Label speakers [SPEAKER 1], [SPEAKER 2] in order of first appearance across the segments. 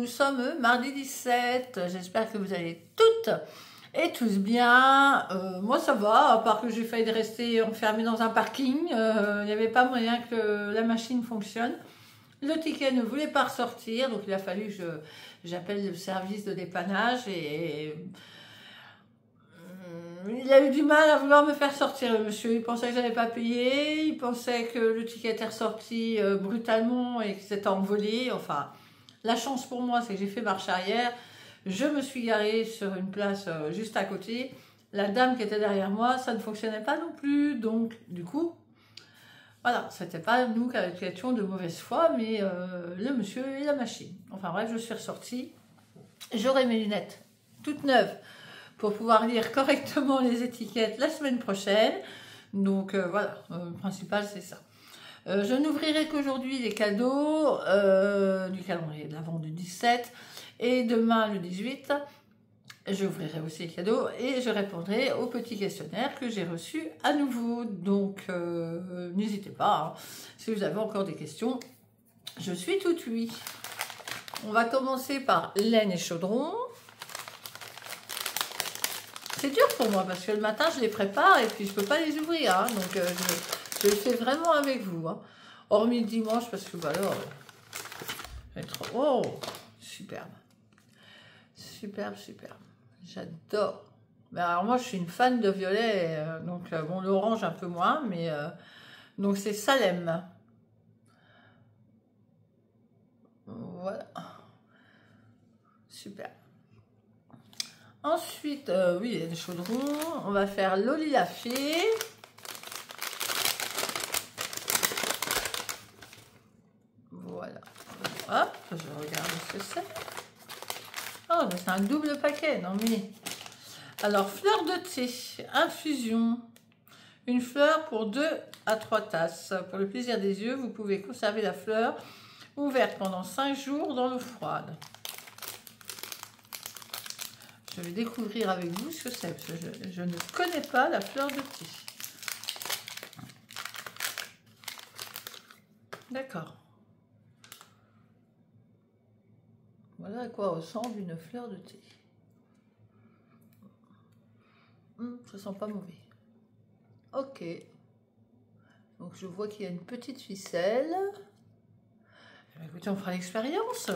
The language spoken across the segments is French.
[SPEAKER 1] nous sommes mardi 17. J'espère que vous allez toutes et tous bien. Moi ça va, à part que j'ai failli rester enfermée dans un parking. Il n'y avait pas moyen que la machine fonctionne. Le ticket ne voulait pas ressortir, donc il a fallu que j'appelle le service de dépannage et il a eu du mal à vouloir me faire sortir, le monsieur. Il pensait que je n'allais pas payer, il pensait que le ticket était ressorti brutalement et que c'était envolé. Enfin, la chance pour moi, c'est que j'ai fait marche arrière. Je me suis garée sur une place juste à côté. La dame qui était derrière moi, ça ne fonctionnait pas non plus. Donc, du coup, voilà, c'était pas nous qui étions de mauvaise foi, mais le monsieur et la machine. Enfin bref, je suis ressortie. J'aurai mes lunettes toutes neuves pour pouvoir lire correctement les étiquettes la semaine prochaine. Donc voilà, le principal c'est ça. Je n'ouvrirai qu'aujourd'hui les cadeaux du calendrier de l'Avent du 17 et demain le 18. J'ouvrirai aussi les cadeaux et je répondrai aux petits questionnaires que j'ai reçus à nouveau. Donc n'hésitez pas, hein, si vous avez encore des questions, je suis toute oui. On va commencer par laine et chaudron. C'est dur pour moi parce que le matin je les prépare et puis je peux pas les ouvrir, hein, donc je le fais vraiment avec vous, hein. Hormis le dimanche parce que bah alors oh superbe, superbe, superbe, j'adore. Mais alors moi je suis une fan de violet, donc bon l'orange un peu moins, mais donc c'est Salem. Voilà, super. Ensuite, oui, il y a des chaudrons. On va faire Loli la fée. Voilà. Hop, je regarde ce que c'est. Oh, mais c'est un double paquet, non mais... Alors, fleur de thé, infusion. Une fleur pour 2 à 3 tasses. Pour le plaisir des yeux, vous pouvez conserver la fleur ouverte pendant 5 jours dans l'eau froide. Je vais découvrir avec vous ce que c'est, parce que je ne connais pas la fleur de thé. D'accord. Voilà à quoi ressemble une fleur de thé. Ça sent pas mauvais. Ok. Donc je vois qu'il y a une petite ficelle. Écoutez, on fera l'expérience.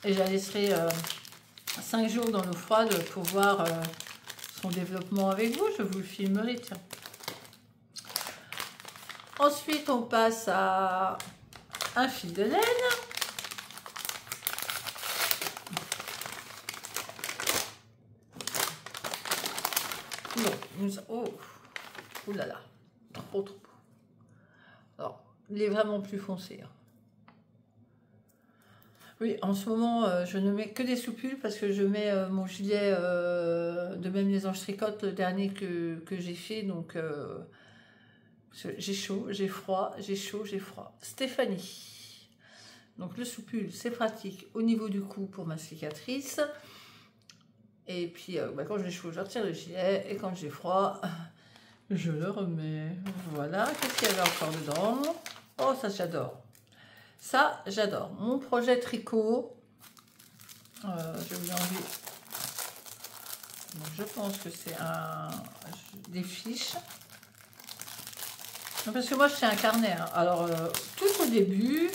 [SPEAKER 1] Et je la laisserai 5 jours dans l'eau froide pour voir son développement avec vous. Je vous le filmerai, tiens. Ensuite, on passe à un fil de laine. Non, oh, oh là là, trop trop. Alors, il est vraiment plus foncé, hein. Oui, en ce moment, je ne mets que des soupules parce que je mets mon gilet de Même les Anges Tricotent, le dernier que j'ai fait. Donc, j'ai chaud, j'ai froid, j'ai chaud, j'ai froid. Stéphanie. Donc, le soupule, c'est pratique au niveau du cou pour ma cicatrice. Et puis, quand j'ai chaud, je retire le gilet. Et quand j'ai froid, je le remets. Voilà. Qu'est-ce qu'il y avait encore dedans? Oh, ça, j'adore. Ça, j'adore. Mon projet tricot. Je vous envie. Donc, je pense que c'est des fiches. Parce que moi, je fais un carnet, hein. Alors, tout au début,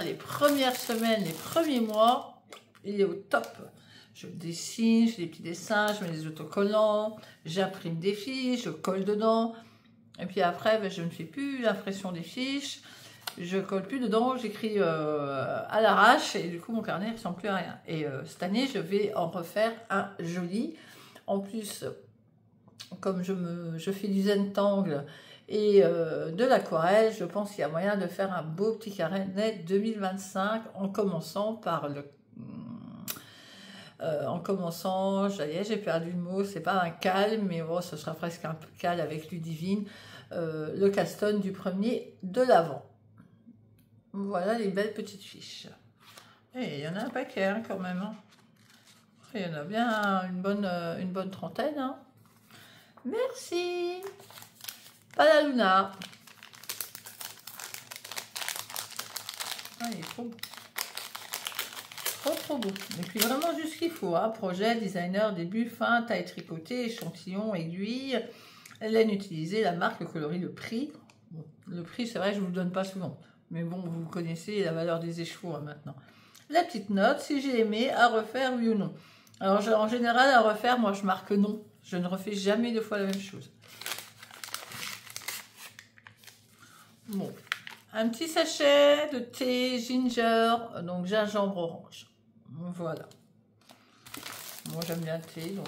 [SPEAKER 1] les premières semaines, les premiers mois, il est au top. Je dessine, je fais des petits dessins, je mets des autocollants, j'imprime des fiches, je colle dedans. Et puis après, ben, je ne fais plus l'impression des fiches. Je colle plus dedans, j'écris à l'arrache et du coup mon carnet ne ressemble plus à rien. Et cette année, je vais en refaire un joli. En plus, comme je fais du Zentangle et de l'aquarelle, je pense qu'il y a moyen de faire un beau petit carnet 2025 en commençant par le... j'ai perdu le mot, c'est pas un cal, mais bon, ce sera presque un cal avec Ludivine, le Caston du premier de l'Avent. Voilà les belles petites fiches. Et il y en a un paquet, hein, quand même, hein. Il y en a bien une bonne trentaine, hein. Merci. Palaluna. Ah, il est trop beau. Trop beau. Et puis vraiment juste ce qu'il faut. Hein. Projet, designer, début, fin, taille tricotée, échantillon, aiguille, laine utilisée, la marque, le coloris, le prix. Bon, le prix, c'est vrai que je ne vous le donne pas souvent. Mais bon, vous connaissez la valeur des écheveaux hein, maintenant. La petite note, si j'ai aimé, à refaire, oui ou non. Alors en général, à refaire, moi je marque non. Je ne refais jamais 2 fois la même chose. Bon, un petit sachet de thé ginger, donc gingembre orange. Voilà. Moi j'aime bien le thé, donc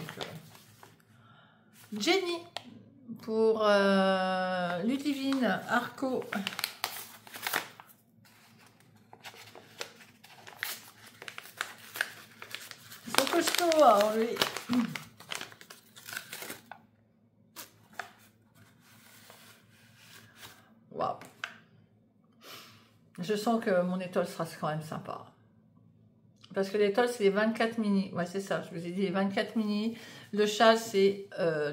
[SPEAKER 1] Jenny pour Ludivine Arco. Ils sont costauds à enlever. Waouh. Je sens que mon étole sera quand même sympa. Parce que l'étole, c'est les 24 mini. Ouais, c'est ça, je vous ai dit les 24 mini. Le châle, c'est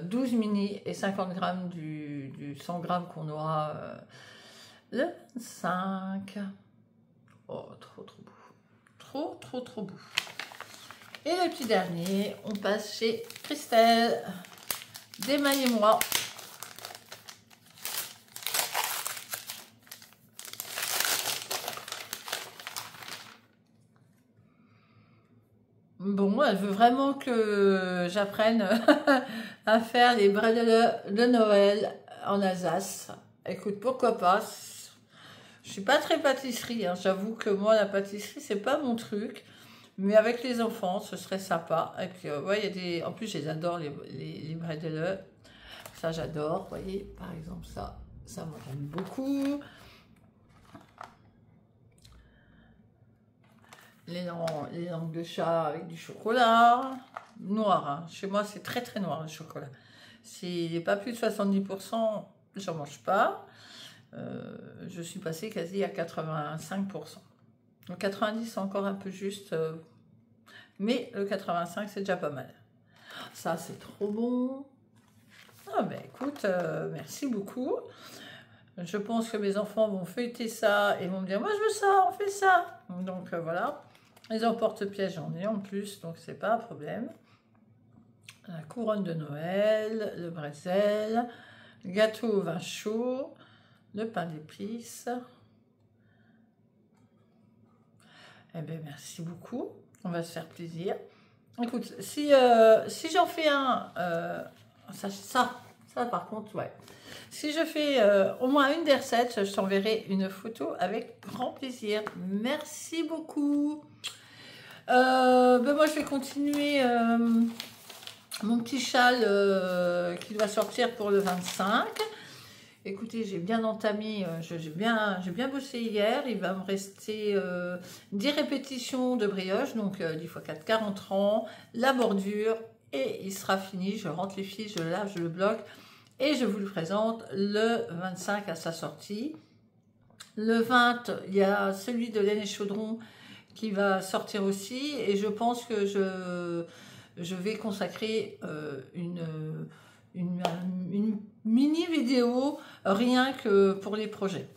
[SPEAKER 1] 12 mini et 50 grammes du 100 grammes qu'on aura le 5. Oh, trop beau. Trop beau. Et le petit dernier, on passe chez Christelle. Démaillez-moi. Bon, elle veut vraiment que j'apprenne à faire les bredel de Noël en Alsace. Écoute, pourquoi pas. Je suis pas très pâtisserie, hein. J'avoue que moi, la pâtisserie, c'est pas mon truc. Mais avec les enfants, ce serait sympa. Et puis, ouais, il y a des... En plus, je les adore, les bredel. Ça, j'adore. Vous voyez, par exemple, ça moi, j'aime beaucoup. Les langues de chat avec du chocolat noir. Hein. Chez moi, c'est très noir le chocolat. S'il n'est pas plus de 70%, j'en mange pas. Je suis passée quasi à 85%. Le 90, c'est encore un peu juste. Mais le 85, c'est déjà pas mal. Ça, c'est trop bon. Ah ben écoute, merci beaucoup. Je pense que mes enfants vont feuilleter ça et vont me dire, moi je veux ça, on fait ça. Donc voilà. Les emporte-pièces, j'en ai en plus, donc c'est pas un problème. La couronne de Noël, le bretzel, le gâteau au vin chaud, le pain d'épices. Eh bien, merci beaucoup. On va se faire plaisir. Écoute, si j'en fais un, ça par contre, ouais. Si je fais au moins une des recettes, je t'enverrai une photo avec grand plaisir. Merci beaucoup. Ben moi, je vais continuer mon petit châle qui doit sortir pour le 25. Écoutez, j'ai bien entamé, j'ai bien bossé hier. Il va me rester 10 répétitions de brioche, donc 10 x 4, 40 rangs, la bordure, et il sera fini. Je rentre les fils, je le lave, je le bloque, et je vous le présente le 25 à sa sortie. Le 20, il y a celui de Laine et Chaudron qui va sortir aussi, et je pense que je vais consacrer une mini vidéo rien que pour les projets.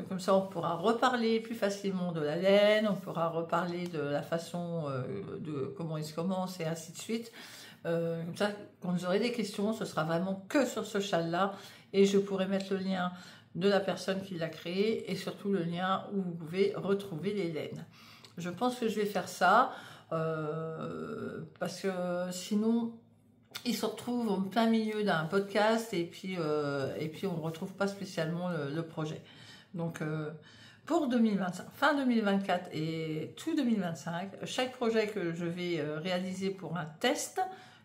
[SPEAKER 1] Comme ça, on pourra reparler plus facilement de la laine, on pourra reparler de la façon de comment il se commence et ainsi de suite. Comme ça, quand vous aurez des questions, ce sera vraiment que sur ce châle-là, et je pourrai mettre le lien de la personne qui l'a créé et surtout le lien où vous pouvez retrouver les laines. Je pense que je vais faire ça parce que sinon il se retrouve en plein milieu d'un podcast et puis on ne retrouve pas spécialement le projet. Donc pour 2025, fin 2024 et tout 2025, chaque projet que je vais réaliser pour un test,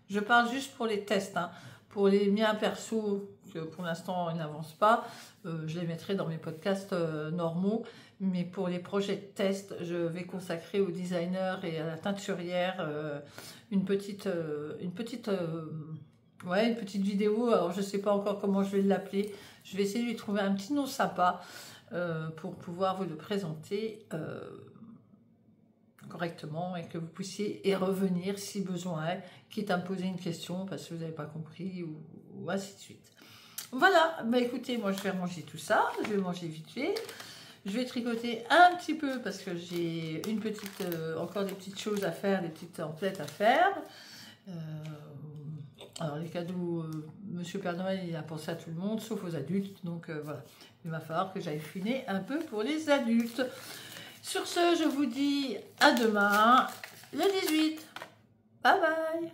[SPEAKER 1] je parle juste pour les tests, hein. Pour les miens perso, que pour l'instant ils n'avancent pas, je les mettrai dans mes podcasts normaux. Mais pour les projets de test, je vais consacrer au designer et à la teinturière une petite vidéo. Alors je ne sais pas encore comment je vais l'appeler. Je vais essayer de lui trouver un petit nom sympa pour pouvoir vous le présenter correctement et que vous puissiez y revenir si besoin, quitte à me poser une question parce que vous n'avez pas compris ou ainsi de suite. Voilà, bah écoutez, moi je vais manger tout ça, je vais manger vite fait. Je vais tricoter un petit peu parce que j'ai une petite, encore des petites choses à faire, des petites templates à faire. Alors les cadeaux, Monsieur Père Noël, il a pensé à tout le monde, sauf aux adultes. Donc voilà, il va falloir que j'aille fouiner un peu pour les adultes. Sur ce, je vous dis à demain, le 18. Bye bye.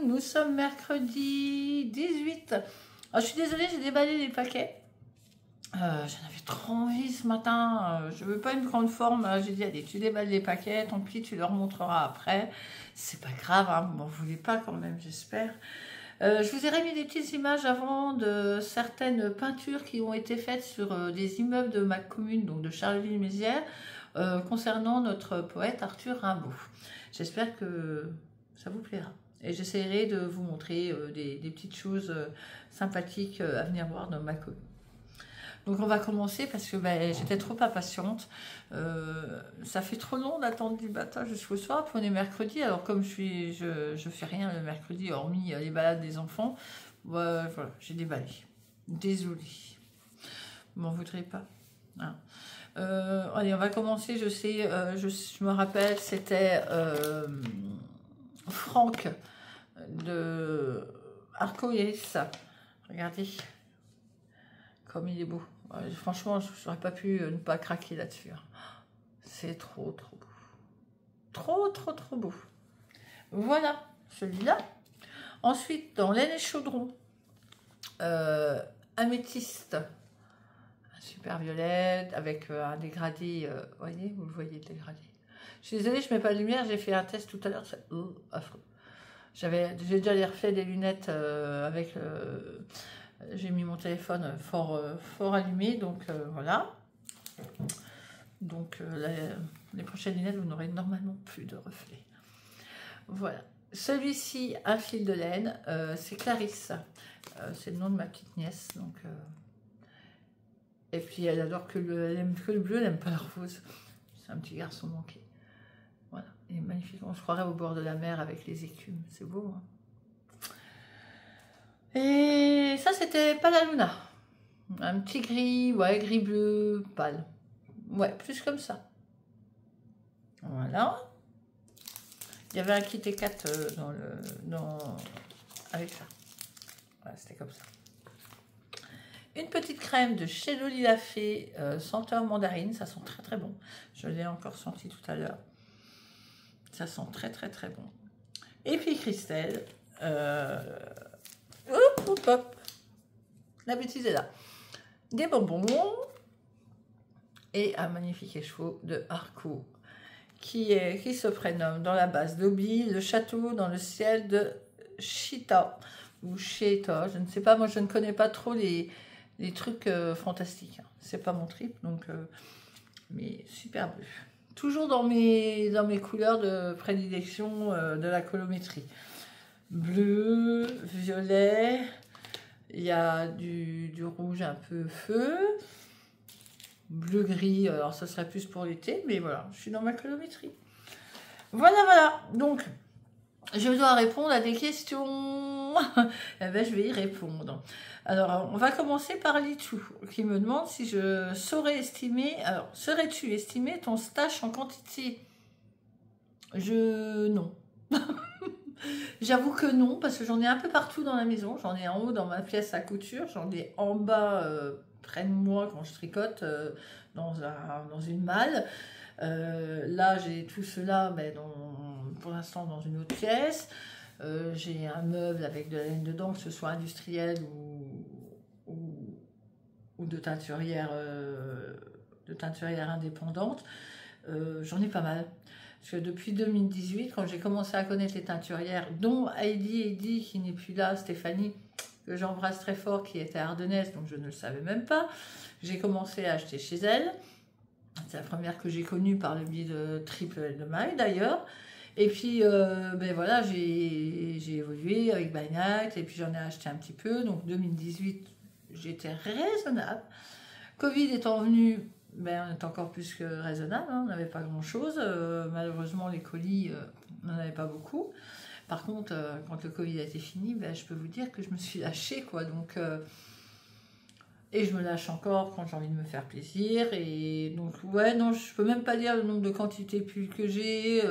[SPEAKER 1] Nous sommes mercredi 18. Alors, je suis désolée, j'ai déballé les paquets. J'en avais trop envie ce matin. Je veux pas une grande forme. J'ai dit, allez, tu déballes les paquets. Tant pis, tu leur montreras après. C'est pas grave, hein, vous m'en voulez pas quand même, j'espère. Je vous ai remis des petites images avant de certaines peintures qui ont été faites sur des immeubles de ma commune, donc de Charleville-Mézières, concernant notre poète Arthur Rimbaud. J'espère que ça vous plaira. Et j'essaierai de vous montrer des petites choses sympathiques à venir voir dans ma commune. Donc on va commencer parce que j'étais trop impatiente. Ça fait trop long d'attendre du matin jusqu'au soir. Puis on est mercredi. Alors comme je fais rien le mercredi, hormis les balades des enfants, voilà, j'ai déballé. Désolée. Vous m'en voudrez pas. Hein. Allez, on va commencer. Je sais, je me rappelle, c'était Franck de Arcoïris. Regardez comme il est beau. Franchement, je n'aurais pas pu ne pas craquer là-dessus. C'est trop beau. Trop beau. Voilà, celui-là. Ensuite, dans laine et chaudron, améthyste, un super violet avec un dégradé. Voyez, vous le voyez, le dégradé. Je suis désolée, je ne mets pas de lumière. J'ai fait un test tout à l'heure. C'est affreux. J'ai déjà refait des lunettes avec... j'ai mis mon téléphone fort allumé, donc voilà. Donc les prochaines lunettes, vous n'aurez normalement plus de reflets. Voilà. Celui-ci, un fil de laine, c'est Clarisse. C'est le nom de ma petite nièce. Donc, et puis elle adore elle aime que le bleu, elle n'aime pas le rose. C'est un petit garçon manqué. Voilà, il est magnifique. On se croirait au bord de la mer avec les écumes. C'est beau, hein. Et ça, c'était Palaluna. Un petit gris, ouais, gris-bleu, pâle. Ouais, plus comme ça. Voilà. Il y avait un kit T4 avec ça. Voilà, c'était comme ça. Une petite crème de chez Loli Lafay, senteur mandarine. Ça sent très bon. Je l'ai encore senti tout à l'heure. Ça sent très bon. Et puis Christelle. Hop. La bêtise est là. Des bonbons et un magnifique écheveau de Arco qui se prénomme dans la base d'Obi, le château dans le ciel de Chita ou Cheta, je ne sais pas, moi je ne connais pas trop les trucs fantastiques, hein. C'est pas mon trip, donc mais super bleu. Toujours dans mes couleurs de prédilection de la colométrie. Bleu, violet, il y a du rouge un peu feu, bleu-gris, alors ça serait plus pour l'été, mais voilà, je suis dans ma colométrie. Voilà, donc je dois répondre à des questions. Eh ben, je vais y répondre. Alors, on va commencer par Litou, qui me demande si je saurais estimer, alors, saurais-tu estimer ton stash en quantité? Non. J'avoue que non, parce que j'en ai un peu partout dans la maison. J'en ai en haut dans ma pièce à couture, j'en ai en bas près de moi quand je tricote dans une malle. Là, j'ai tout cela, mais pour l'instant dans une autre pièce. J'ai un meuble avec de la laine dedans, que ce soit industrielle ou de teinturière indépendante. J'en ai pas mal. Parce que depuis 2018, quand j'ai commencé à connaître les teinturières, dont Heidi qui n'est plus là, Stéphanie, que j'embrasse très fort, qui était ardennaise, donc je ne le savais même pas. J'ai commencé à acheter chez elle. C'est la première que j'ai connue par le biais de Triple de Maille d'ailleurs. Et puis, ben voilà, j'ai évolué avec By Night, et puis j'en ai acheté un petit peu. Donc 2018, j'étais raisonnable. Covid étant venu, ben, on est encore plus que raisonnable, hein, on n'avait pas grand-chose. Malheureusement, les colis, on n'en avait pas beaucoup. Par contre, quand le Covid a été fini, ben, je peux vous dire que je me suis lâchée, quoi. Donc, et je me lâche encore quand j'ai envie de me faire plaisir. Et donc, ouais, non, je peux même pas dire le nombre de quantités pulls que j'ai.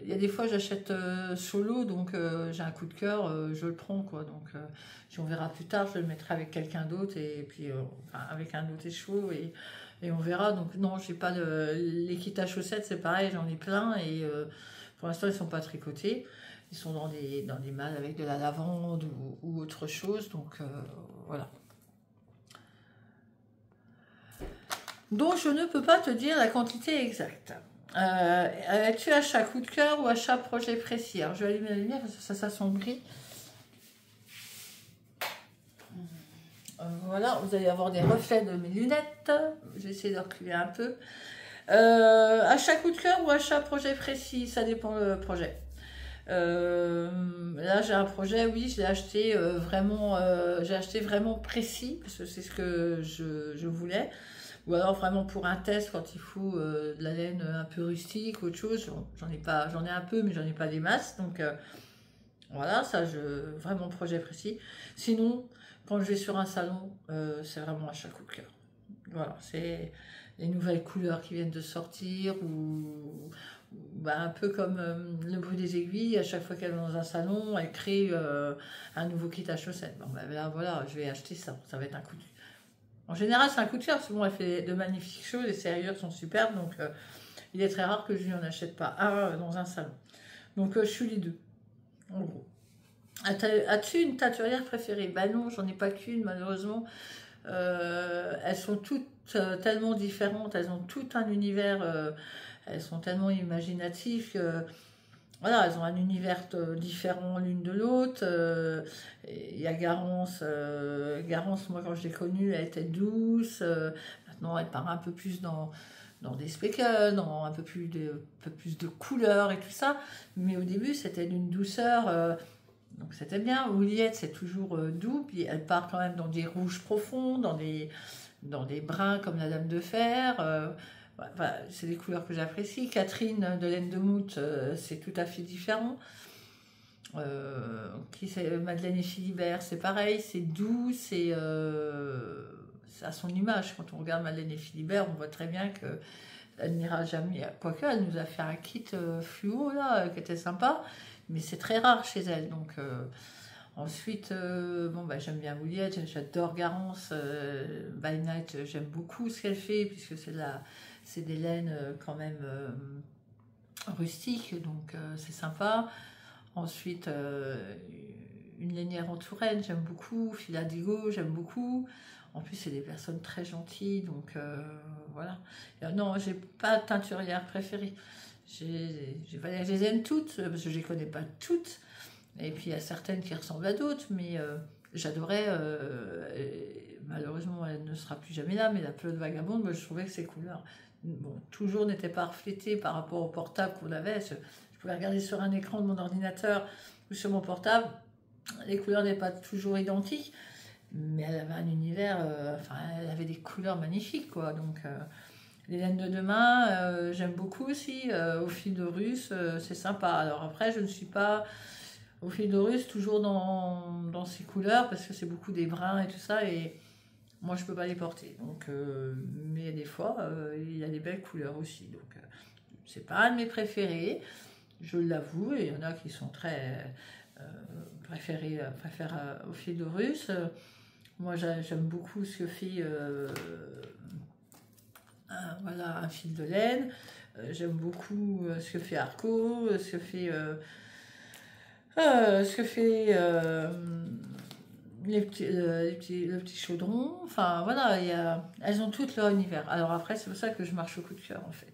[SPEAKER 1] Il y a des fois, j'achète solo, donc j'ai un coup de cœur, je le prends, quoi. Donc, on verra plus tard, je le mettrai avec quelqu'un d'autre, et puis enfin, avec un autre écheveau, et on verra. Donc, non, j'ai pas les kits à chaussettes, c'est pareil, j'en ai plein, et pour l'instant, ils sont pas tricotés. Ils sont dans des malles avec de la lavande ou autre chose, donc voilà. Donc, je ne peux pas te dire la quantité exacte. Es-tu achat coup de cœur ou achat projet précis? Alors, je vais allumer la lumière parce que ça s'assombrit. Voilà, vous allez avoir des reflets de mes lunettes. Je vais essayer de reculer un peu. Achat coup de cœur ou achat projet précis? Ça dépend le projet. Là, j'ai un projet, oui, je l'ai acheté j'ai acheté vraiment précis parce que c'est ce que je voulais. Ou alors vraiment pour un test quand il faut de la laine un peu rustique, autre chose. J'en ai un peu, mais j'en ai pas des masses. Donc voilà, vraiment projet précis. Sinon, quand je vais sur un salon, c'est vraiment achat coup de cœur. Voilà, c'est les nouvelles couleurs qui viennent de sortir ou bah, un peu comme le bruit des aiguilles. À chaque fois qu'elle est dans un salon, elle crée un nouveau kit à chaussettes. Bon, bah, là, voilà, je vais acheter ça. Ça va être un coup de cœur. En général, c'est un coup de cœur, parce que bon, elle fait de magnifiques choses, les serrures sont superbes, donc il est très rare que je n'en achète pas un dans un salon. Donc je suis les deux, en gros. As-tu une tatouirière préférée? Ben non, j'en ai pas qu'une, malheureusement. Elles sont toutes tellement différentes, elles ont tout un univers, elles sont tellement imaginatives que voilà, elles ont un univers différent l'une de l'autre. Il y a Garance. Garance, moi, quand je l'ai connue, elle était douce. Maintenant, elle part un peu plus dans des speckles, dans un peu plus de couleurs et tout ça. Mais au début, c'était d'une douceur. Donc, c'était bien. Ouliette, c'est toujours doux. Puis, elle part quand même dans des rouges profonds, dans des bruns comme la Dame de Fer. Enfin, c'est des couleurs que j'apprécie. Catherine de laine de Mout, c'est tout à fait différent. Madeleine et Philibert, c'est pareil, c'est doux, c'est à son image. Quand on regarde Madeleine et Philibert, on voit très bien qu'elle n'ira jamais. Quoique, elle nous a fait un kit fluo là, qui était sympa, mais c'est très rare chez elle. Donc, ensuite, bon, bah, j'aime bien Ouliette, j'adore Garance. By Night, j'aime beaucoup ce qu'elle fait, puisque c'est des laines quand même rustiques, donc c'est sympa. Ensuite, une lainière en Touraine, j'aime beaucoup. Filadigo, j'aime beaucoup. En plus, c'est des personnes très gentilles, donc voilà. Non, j'ai pas de teinturière préférée. Je les aime toutes, parce que je les connais pas toutes. Et puis, il y a certaines qui ressemblent à d'autres, mais j'adorais... malheureusement, elle ne sera plus jamais là, mais la pelote vagabonde, moi, je trouvais que ses couleurs... Bon, toujours n'étaient pas reflétées par rapport au portable qu'on avait. Je pouvais regarder sur un écran de mon ordinateur ou sur mon portable. Les couleurs n'étaient pas toujours identiques, mais elle avait un univers... enfin, elle avait des couleurs magnifiques, quoi. Donc, les laines de demain, j'aime beaucoup aussi. Au fil de russe, c'est sympa. Alors après, je ne suis pas... Au fil de russe, toujours dans ces couleurs, parce que c'est beaucoup des bruns et tout ça, et moi je peux pas les porter. Donc, mais des fois, il y a des belles couleurs aussi. Donc, c'est pas un de mes préférés, je l'avoue, et il y en a qui sont très préfèrent au fil de russe. Moi j'aime beaucoup ce que fait voilà, un fil de laine. J'aime beaucoup ce que fait Arco, ce que fait le petit chaudron. Enfin voilà, elles ont toutes leur univers. Alors après, c'est pour ça que je marche au coup de cœur en fait.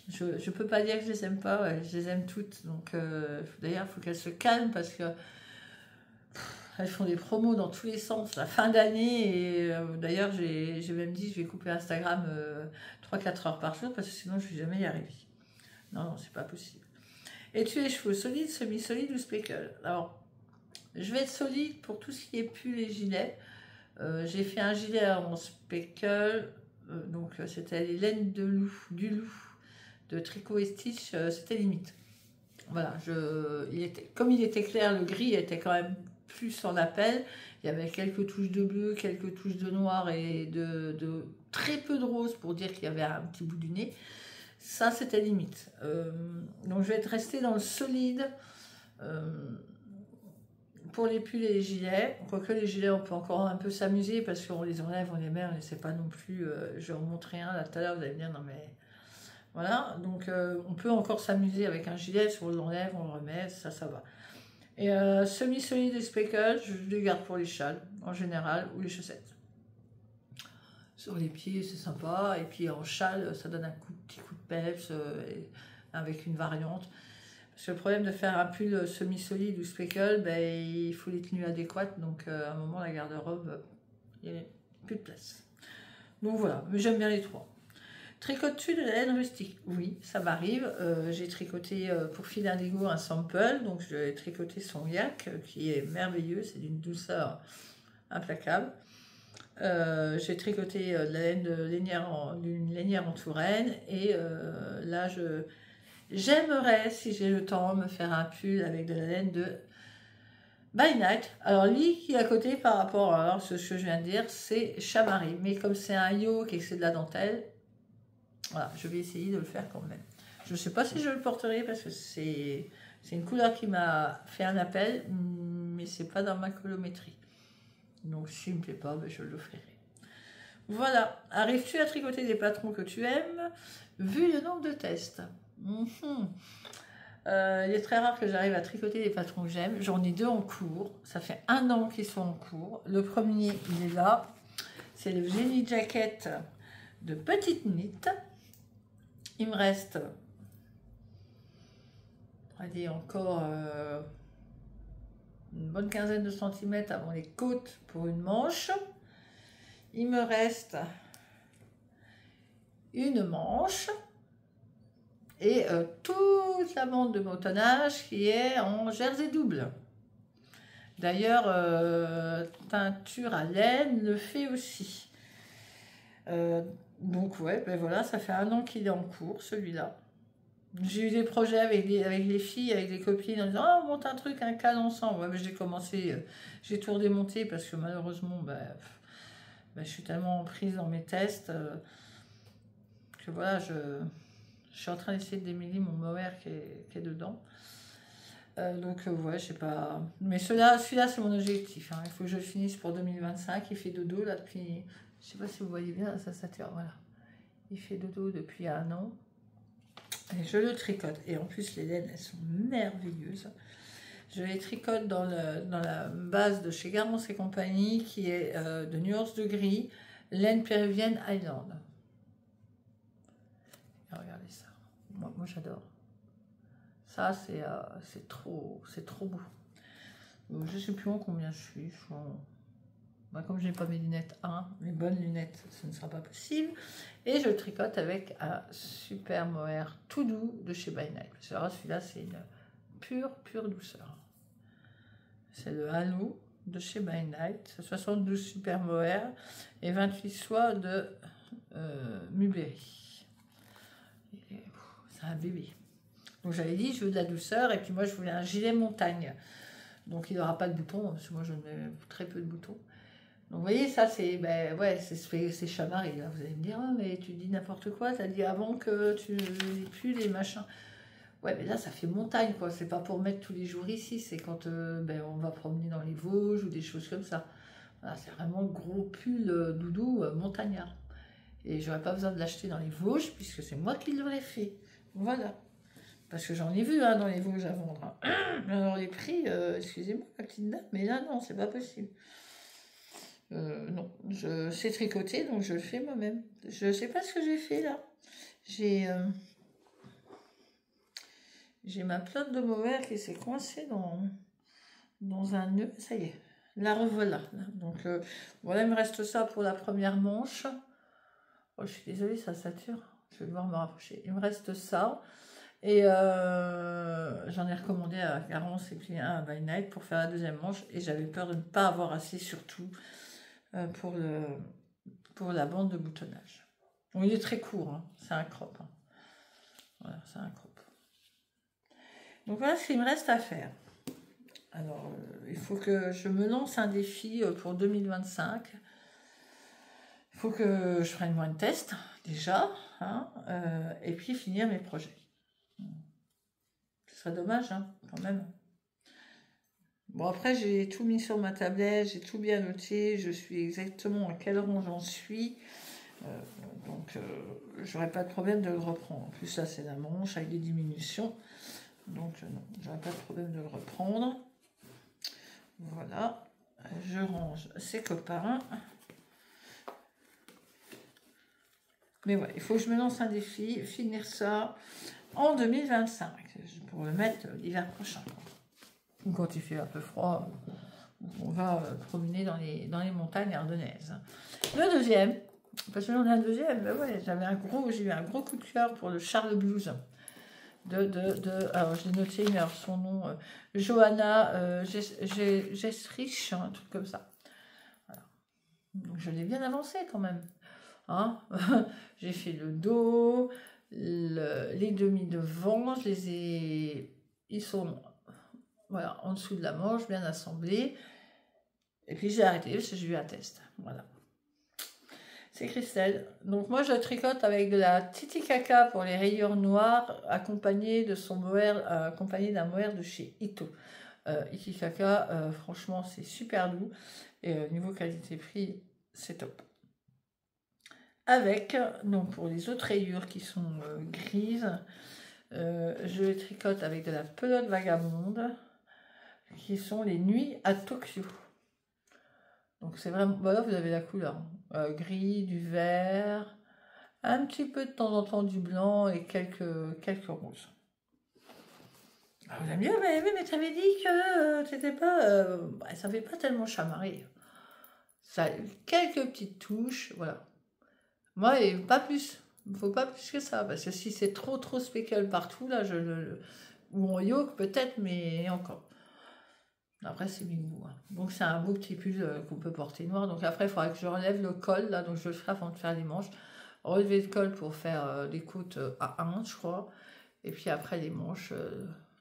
[SPEAKER 1] Je peux pas dire que je les aime pas, ouais, je les aime toutes. Donc d'ailleurs, il faut qu'elles se calment parce que elles font des promos dans tous les sens, la fin d'année, et d'ailleurs j'ai même dit je vais couper Instagram 3-4 heures par jour, parce que sinon je ne vais jamais y arriver. Non, non, c'est pas possible. Et tu les cheveux solides, semi-solides ou speckle? Alors, je vais être solide pour tout ce qui est pull et gilet. J'ai fait un gilet en speckle, donc c'était les laines du loup, de Tricot et Stitch, c'était limite. Voilà, comme il était clair, le gris était quand même plus en appel. Il y avait quelques touches de bleu, quelques touches de noir et de très peu de rose pour dire qu'il y avait un petit bout du nez. Ça, c'était limite. Donc, je vais être restée dans le solide pour les pulls et les gilets. Quoique les gilets, on peut encore un peu s'amuser parce qu'on les enlève, on les met, on ne sait pas non plus. Je vais en montrer un là tout à l'heure, vous allez me dire, non mais... Voilà, donc on peut encore s'amuser avec un gilet, si on l'enlève, on le remet, ça va. Et semi-solide et speckle, je les garde pour les châles, en général, ou les chaussettes. Sur les pieds, c'est sympa, et puis en châle, ça donne un petit coup de peps, avec une variante. Parce que le problème de faire un pull semi-solide ou speckle, ben, il faut les tenues adéquates, donc à un moment, la garde-robe, il n'y a plus de place. Donc voilà, mais j'aime bien les trois. Tricotes-tu de la laine rustique? Oui, ça m'arrive. J'ai tricoté pour Fil Indigo un sample, donc j'ai tricoté son yak qui est merveilleux, c'est d'une douceur implacable. J'ai tricoté de la laine d'une lainière en Touraine et là j'aimerais, si j'ai le temps, me faire un pull avec de la laine de By Night. Alors lui qui est à côté par rapport à ce que je viens de dire, c'est Chamari, mais comme c'est un yoke et que c'est de la dentelle, voilà, je vais essayer de le faire quand même. Je ne sais pas si je le porterai parce que c'est une couleur qui m'a fait un appel, mais c'est pas dans ma colométrie. Donc s'il ne me plaît pas, ben, je le ferai. Voilà. Arrives-tu à tricoter des patrons que tu aimes, vu le nombre de tests? Il est très rare que j'arrive à tricoter des patrons que j'aime. J'en ai 2 en cours. Ça fait 1 an qu'ils sont en cours. Le premier, il est là. C'est le Jenny Jacket de Petite Knit. Il me reste, allez, encore une bonne quinzaine de centimètres avant les côtes pour une manche. Il me reste une manche et toute la bande de motonnage qui est en jersey double. D'ailleurs, teinture à laine le fait aussi. Donc ouais, ben voilà, ça fait 1 an qu'il est en cours, celui-là. J'ai eu des projets avec les filles, avec des copines, en disant « Oh, on monte un truc, un cadre ensemble. » Ouais, ben, j'ai commencé, j'ai tout redémonté parce que malheureusement, je suis tellement prise dans mes tests que voilà, je suis en train d'essayer de démêler mon mohair qui est dedans. Donc ouais, je sais pas. Mais celui-là c'est mon objectif. Hein. Il faut que je le finisse pour 2025. Il fait dodo là depuis... Je sais pas si vous voyez bien, ça tire, voilà. Il fait dodo depuis 1 an. Et je le tricote. Et en plus, les laines, elles sont merveilleuses. Je les tricote dans la base de chez Garance et compagnie, qui est de nuances de gris, laine péruvienne Highland. Et regardez ça. Moi j'adore. Ça, c'est trop beau. Je sais plus en combien je suis. Comme je n'ai pas mes lunettes 1, mes bonnes lunettes, ce ne sera pas possible. Et je tricote avec un super mohair tout doux de chez By Night. Celui-là, c'est une pure douceur. C'est le Halo de chez By Night. 72 super mohair et 28 soies de Mulberry. C'est un bébé. Donc j'avais dit, je veux de la douceur. Et puis moi, je voulais un gilet montagne. Donc il n'aura pas de boutons, parce que moi, je mets très peu de boutons. Donc vous voyez, ça c'est c'est Chamari, là. Vous allez me dire, oh, mais tu dis n'importe quoi, tu as dit avant que tu n'aies plus les machins. Ouais, mais là ça fait montagne, quoi. C'est pas pour mettre tous les jours ici, c'est quand on va promener dans les Vosges ou des choses comme ça. Voilà, c'est vraiment le gros pull doudou montagnard. Et j'aurais pas besoin de l'acheter dans les Vosges, puisque c'est moi qui l'aurais fait. Voilà. Parce que j'en ai vu dans les Vosges à vendre. Alors les prix, excusez-moi la petite dame, mais là non, c'est pas possible. Non, je sais tricoter, donc je le fais moi-même. Je sais pas ce que j'ai fait là. J'ai ma pelote de mohair qui s'est coincée dans un nœud. Ça y est, La revoilà. Donc voilà, il me reste ça pour la première manche. Oh, je suis désolée, ça sature. Je vais devoir me rapprocher. Il me reste ça. Et j'en ai recommandé à Garance et puis un à By Night pour faire la deuxième manche. Et j'avais peur de ne pas avoir assez, surtout pour la bande de boutonnage. Bon, il est très court, hein. C'est un crop. Hein. Voilà, c'est un crop. Donc voilà ce qu'il me reste à faire. Alors, il faut que je me lance un défi pour 2025. Il faut que je prenne moins de tests, déjà, hein, et puis finir mes projets. Ce serait dommage, hein, quand même. Bon, après, j'ai tout mis sur ma tablette, j'ai tout bien noté, je suis exactement à quel rang j'en suis. Donc, j'aurais pas de problème de le reprendre. En plus, là, c'est la manche avec des diminutions. Donc, non, j'aurais pas de problème de le reprendre. Voilà, je range ces copains. Mais ouais, il faut que je me lance un défi, finir ça en 2025 pour le mettre l'hiver prochain. Quand il fait un peu froid, on va promener dans les montagnes ardennaises. Le deuxième, parce que j'en ai un deuxième, ben ouais, j'ai eu un gros coup de cœur pour le Charles Blues. Alors je l'ai noté, mais alors son nom, Johanna Gestrich, un truc comme ça. Voilà. Donc je l'ai bien avancé quand même. Hein. J'ai fait le dos, les demi devant, ils sont voilà, en dessous de la manche, bien assemblés. Et puis j'ai arrêté parce que j'ai eu un test. Voilà. C'est Christelle. Donc moi je tricote avec de la Titicaca pour les rayures noires, accompagnée d'un mohair de chez Ito. Titicaca, franchement c'est super doux. Et niveau qualité-prix, c'est top. Avec, donc pour les autres rayures qui sont grises, je les tricote avec de la pelote vagabonde, qui sont les nuits à Tokyo. Donc c'est vraiment, voilà, vous avez la couleur, gris, du vert, un petit peu de temps en temps du blanc et quelques roses. Alors vous allez me dire, mais tu avais dit que c'était pas, ça fait pas tellement chamarré. Ça a quelques petites touches, voilà. Moi, et pas plus. Il ne faut pas plus que ça, parce que si c'est trop speckle partout, là, ou en yoke peut-être, mais encore. Après, c'est mes goûts. Hein. Donc, c'est un beau petit pull qu'on peut porter noir. Donc, après, il faudra que je relève le col, là, donc je le ferai avant de faire les manches. Relever le col pour faire des côtes à 1, je crois. Et puis après, les manches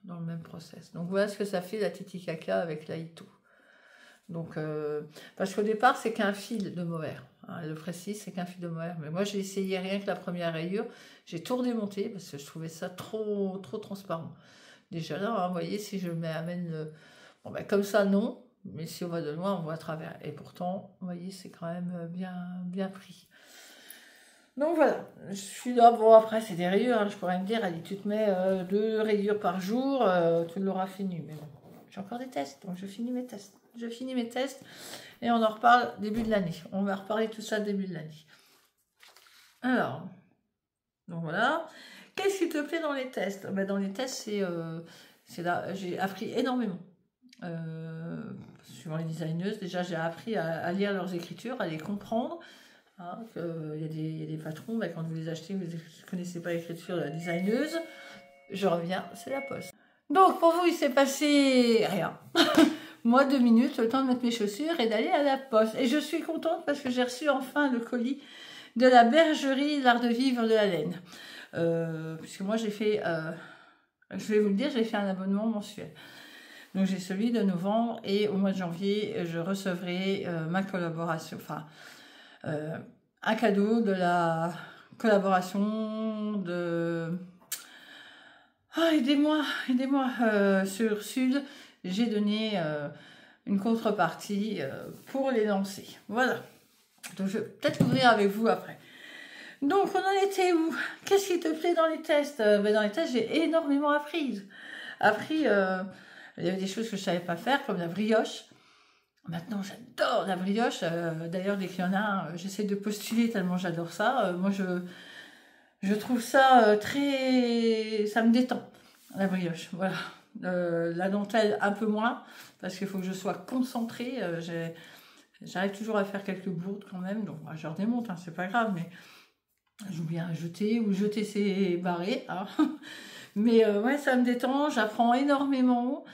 [SPEAKER 1] dans le même process. Donc, voilà ce que ça fait la Titicaca avec la Ito. Donc, parce qu'au départ, c'est qu'un fil de mohair. Hein, le précis, c'est qu'un fil de mohair. Mais moi, j'ai essayé rien que la première rayure. J'ai tout redémonté parce que je trouvais ça trop transparent. Déjà là, hein, vous voyez, si je amène le... Bon, ben, comme ça, non. Mais si on va de loin, on voit à travers. Et pourtant, vous voyez, c'est quand même bien pris. Donc voilà, je suis là. Bon, après, c'est des rayures. Hein, je pourrais me dire, allez, tu te mets 2 rayures par jour, tu l'auras fini. Mais bon, j'ai encore des tests, donc je finis mes tests. Je finis mes tests et on en reparle début de l'année. On va reparler tout ça début de l'année. Alors, donc voilà. Qu'est-ce qui te plaît dans les tests? Ben, dans les tests, c'est là, j'ai appris énormément. Suivant les designeuses, déjà j'ai appris à lire leurs écritures, à les comprendre. Hein, il y a des patrons, ben, quand vous les achetez, vous ne connaissez pas l'écriture de la designeuse. Je reviens, c'est la poste. Donc pour vous, il s'est passé rien. Moi, 2 minutes, le temps de mettre mes chaussures et d'aller à la poste. Et je suis contente parce que j'ai reçu enfin le colis de la bergerie L'Art de Vivre de la Laine. Puisque moi, j'ai fait, je vais vous le dire, j'ai fait un abonnement mensuel. Donc, j'ai celui de novembre et au mois de janvier, je recevrai ma collaboration, enfin, un cadeau de la collaboration de... Ah, aidez-moi, sur Sud. J'ai donné une contrepartie pour les lancer. Voilà. Donc, je vais peut-être ouvrir avec vous après. Donc, on en était où? Qu'est-ce qui te plaît dans les tests? Dans les tests, j'ai énormément appris. Il y avait des choses que je ne savais pas faire, comme la brioche. Maintenant, j'adore la brioche. D'ailleurs, dès qu'il y en a un, j'essaie de postuler tellement j'adore ça. Moi, je trouve ça très... Ça me détend, la brioche. Voilà. La dentelle un peu moins, parce qu'il faut que je sois concentrée. J'arrive toujours à faire quelques bourdes quand même, donc moi, je redémonte, hein, c'est pas grave, mais j'oublie à jeter ou jeter ses barrés. Hein. Mais ouais, ça me détend, j'apprends énormément.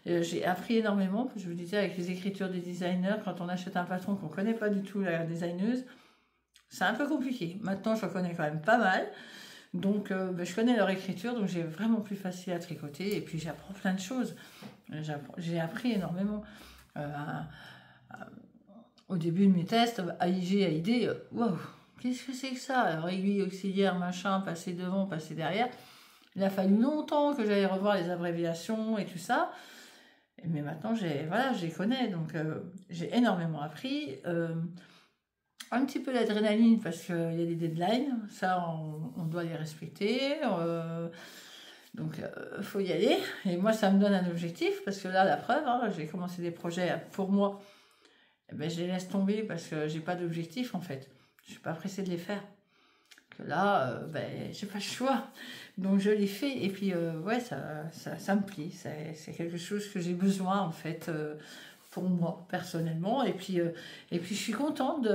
[SPEAKER 1] J'ai appris énormément, je vous disais, avec les écritures des designers, quand on achète un patron qu'on ne connaît pas du tout, la designeuse, c'est un peu compliqué. Maintenant, je connais quand même pas mal. Donc, je connais leur écriture, donc j'ai vraiment plus facile à tricoter. Et puis, j'apprends plein de choses. J'ai appris énormément. Au début de mes tests, AIG, AID, waouh, qu'est-ce que c'est que ça? Alors, aiguille auxiliaire, machin, passer devant, passer derrière. Il a fallu longtemps que j'aille revoir les abréviations et tout ça. Mais maintenant, voilà, je les connais, donc j'ai énormément appris. Un petit peu l'adrénaline parce qu'il y a des deadlines, ça on doit les respecter. Donc il faut y aller. Et moi, ça me donne un objectif parce que là, la preuve, hein, j'ai commencé des projets pour moi. Et ben, je les laisse tomber parce que j'ai pas d'objectif en fait. Je suis pas pressée de les faire. Que là, j'ai pas le choix. Donc je l'ai fait et puis ouais, ça me plaît. C'est quelque chose que j'ai besoin en fait pour moi personnellement. Et puis je suis contente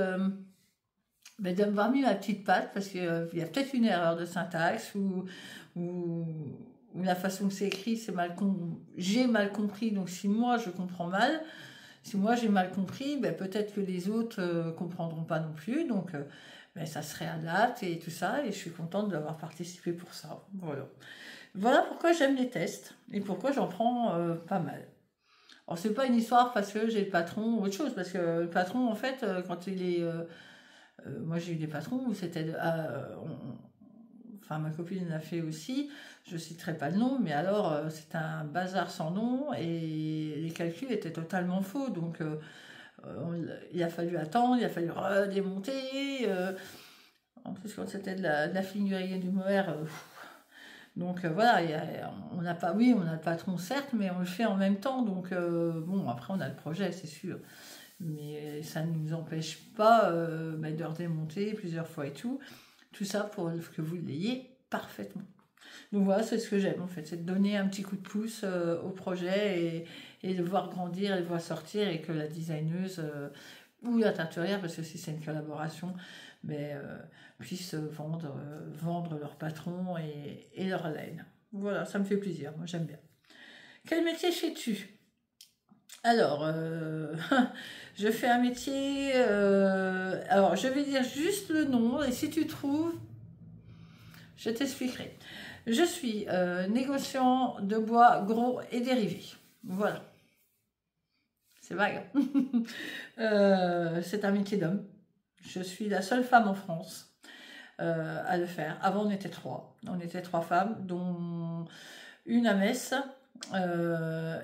[SPEAKER 1] d'avoir mis ma petite patte parce qu'il y a peut-être une erreur de syntaxe ou la façon que c'est écrit, j'ai mal compris. Donc si moi je comprends mal, si moi j'ai mal compris, peut-être que les autres comprendront pas non plus. Donc ça se réadapte et tout ça, et je suis contente d'avoir participé pour ça. Voilà pourquoi j'aime les tests et pourquoi j'en prends pas mal. Alors c'est pas une histoire parce que j'ai le patron ou autre chose, parce que le patron en fait quand il est... moi j'ai eu des patrons où c'était... enfin ma copine l'a fait aussi, je citerai pas le nom, mais alors c'est un bazar sans nom et les calculs étaient totalement faux, donc... il a fallu attendre, il a fallu redémonter. En plus, quand c'était de la figurine du Moher, donc voilà, on n'a pas, oui, on a le patron certes, mais on le fait en même temps. Donc bon, après on a le projet, c'est sûr, mais ça ne nous empêche pas de redémonter plusieurs fois et tout. Tout ça pour que vous l'ayez parfaitement. Donc voilà, c'est ce que j'aime en fait, c'est de donner un petit coup de pouce au projet et de voir grandir et de voir sortir et que la designeuse ou la teinturière, parce que si c'est une collaboration, puissent vendre leur patron et leur laine. Voilà, ça me fait plaisir, moi j'aime bien. Quel métier fais-tu? Alors, je fais un métier... alors, je vais dire juste le nom et si tu trouves, je t'expliquerai. Je suis négociant de bois gros et dérivés. Voilà. C'est vague. C'est un métier d'homme. Je suis la seule femme en France à le faire. Avant, on était trois. On était trois femmes, dont une à Metz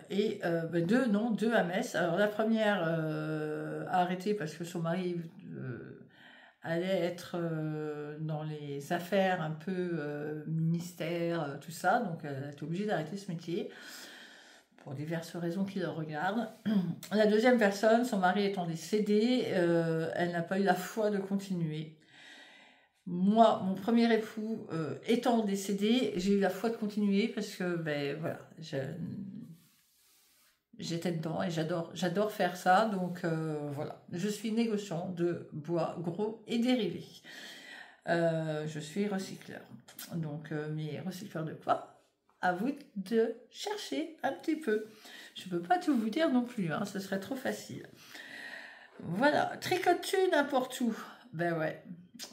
[SPEAKER 1] et deux à Metz. Alors, la première a arrêté parce que son mari... allait être dans les affaires un peu ministère, tout ça. Donc, elle était obligée d'arrêter ce métier pour diverses raisons qui le regardent. La deuxième personne, son mari étant décédé, elle n'a pas eu la foi de continuer. Moi, mon premier époux étant décédé, j'ai eu la foi de continuer parce que, voilà, j'étais dedans et j'adore faire ça, donc voilà. Je suis négociant de bois gros et dérivés. Je suis recycleur. Donc, mais recycleur de quoi? À vous de chercher un petit peu. Je ne peux pas tout vous dire non plus, hein, ce serait trop facile. Voilà, tricotes-tu n'importe où? Ben ouais.